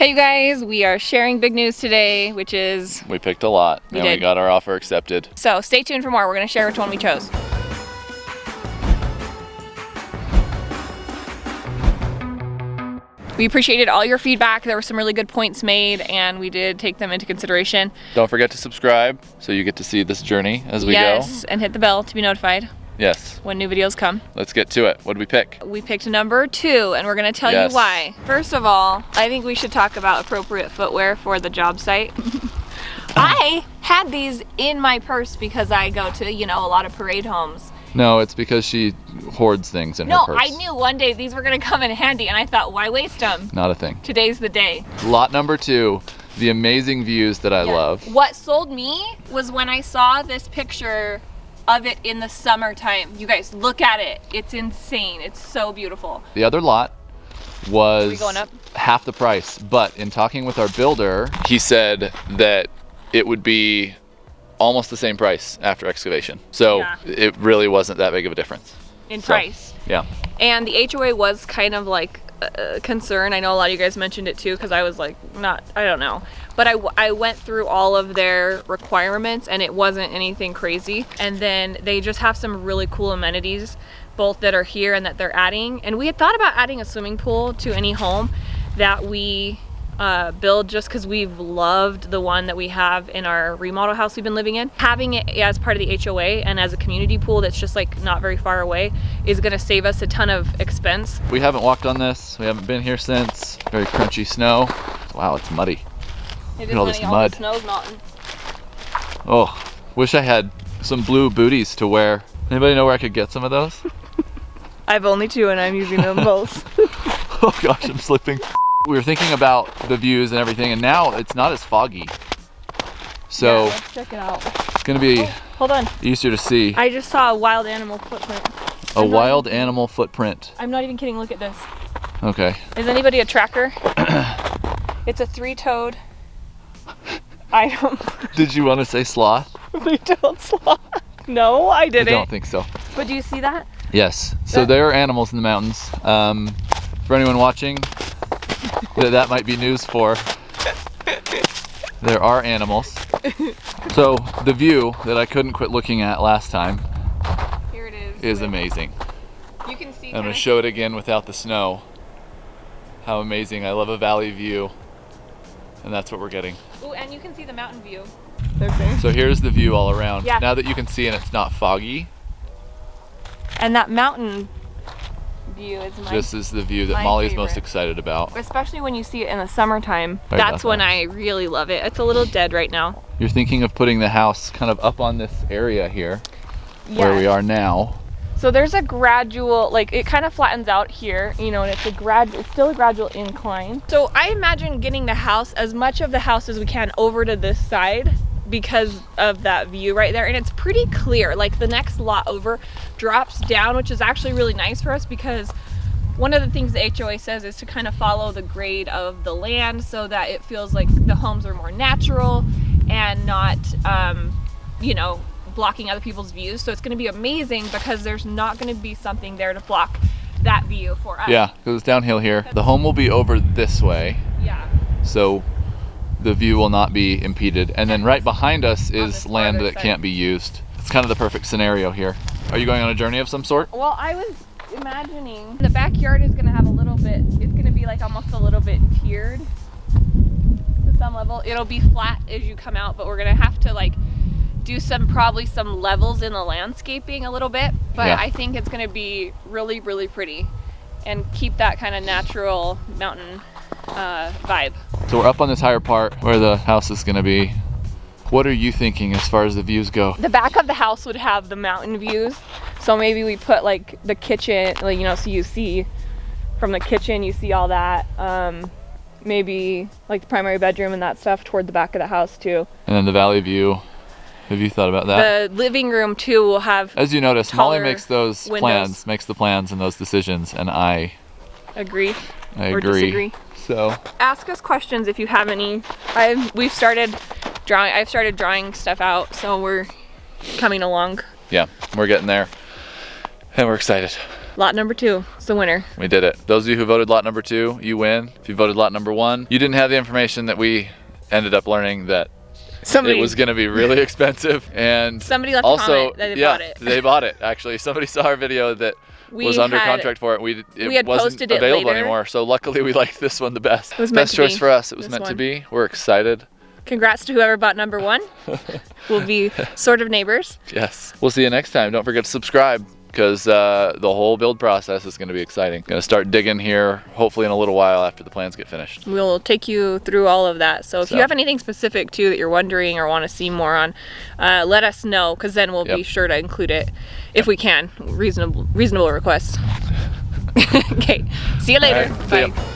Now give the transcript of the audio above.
Hey you guys, we are sharing big news today, which is... We picked a lot, and we got our offer accepted. So stay tuned for more. We're going to share which one we chose. We appreciated all your feedback. There were some really good points made, and we did take them into consideration. Don't forget to subscribe, so you get to see this journey as we go. Yes, and hit the bell to be notified. Yes. When new videos come. Let's get to it. What did we pick? We picked number 2, and we're gonna tell you why. First of all, I think we should talk about appropriate footwear for the job site. I had these in my purse because I go to, you know, a lot of parade homes. No, it's because she hoards things in her purse. No, I knew one day these were gonna come in handy, and I thought, why waste them? Not a thing. Today's the day. Lot number 2, the amazing views that I love. What sold me was when I saw this picture of it in the summertime. You guys, look at it. It's insane. It's so beautiful. The other lot was going up? half the price, but in talking with our builder, he said that it would be almost the same price after excavation. So it really wasn't that big of a difference. In price. Yeah. And the HOA was kind of like a concern. I know a lot of you guys mentioned it too, because I was like, I don't know. But I went through all of their requirements and it wasn't anything crazy. And then they just have some really cool amenities, both that are here and that they're adding. And we had thought about adding a swimming pool to any home that we build, just because we've loved the one that we have in our remodel house we've been living in. Having it as part of the HOA and as a community pool that's just like not very far away is gonna save us a ton of expense. We haven't walked on this. We haven't been here since. Very crunchy snow. Wow, it's muddy. It is all this muddy. mud. All the snow's melting. Oh, wish I had some blue booties to wear. Anybody know where I could get some of those? I have only 2 and I'm using them both. Oh gosh, I'm slipping. We were thinking about the views and everything, and now it's not as foggy. So let's check it out. It's gonna be hold on. easier to see. I just saw a wild animal footprint. A wild animal footprint. I'm not even kidding, look at this. Okay. Is anybody a tracker? It's a 3-toed item. Did you want to say sloth? 3-toed sloth. No, I didn't. I don't think so. But do you see that? Yes. So there are animals in the mountains. For anyone watching, that might be news for. There are animals. So the view that I couldn't quit looking at last time here it is amazing. You can see. I'm going to show it again without the snow. How amazing. I love a valley view. And that's what we're getting. Oh, and you can see the mountain view. So here's the view all around. Yeah. Now that you can see and it's not foggy. And that mountain view is this is the view that Molly's most excited about. Especially when you see it in the summertime. That's when I really love it. It's a little dead right now. You're thinking of putting the house kind of up on this area here, where we are now. So there's a gradual, like it kind of flattens out here, you know, and it's still a gradual incline. So I imagine getting the house, as much of the house as we can, over to this side because of that view right there. And it's pretty clear, like the next lot over drops down, which is actually really nice for us, because one of the things the HOA says is to kind of follow the grade of the land so that it feels like the homes are more natural and not, you know, blocking other people's views. So it's going to be amazing because there's not going to be something there to block that view for us. Yeah, because it's downhill here. The home will be over this way. Yeah. So the view will not be impeded. And then right behind us is land that can't be used. It's kind of the perfect scenario here. Are you going on a journey of some sort? Well, I was imagining the backyard is going to have a little bit, it's going to be like almost a little bit tiered to some level. It'll be flat as you come out, but we're going to have to like do probably some levels in the landscaping a little bit, but I think it's going to be really, really pretty and keep that kind of natural mountain vibe. So we're up on this higher part where the house is going to be. What are you thinking as far as the views go? The back of the house would have the mountain views, so maybe we put like the kitchen, like, you know, so you see from the kitchen, you see all that. Maybe like the primary bedroom and that stuff toward the back of the house too. And then the valley view. Have you thought about that? The living room too will have, as you notice, Molly makes those windows. makes the plans and those decisions, and I agree. Or disagree. So ask us questions if you have any. I've started drawing stuff out, so we're coming along. Yeah, we're getting there and we're excited. Lot number 2 is the winner. We did it. Those of you who voted lot number 2, you win. If you voted lot number 1, you didn't have the information that we ended up learning, that it was going to be really expensive, and somebody left also, a comment that they bought it. They bought it. Actually, somebody saw our video that was under contract for it. We had wasn't posted it available later. anymore. So luckily, we liked this one the best. It was meant best to choice be. for us. It was This meant to one. be. We're excited. Congrats to whoever bought number 1. We'll be sort of neighbors. Yes. We'll see you next time. Don't forget to subscribe, because the whole build process is going to be exciting. Going to start digging here, hopefully in a little while after the plans get finished. We'll take you through all of that. So if you have anything specific too that you're wondering or want to see more on, let us know, because then we'll be sure to include it if we can. Reasonable requests. Okay, see you later. All right, Bye. see ya.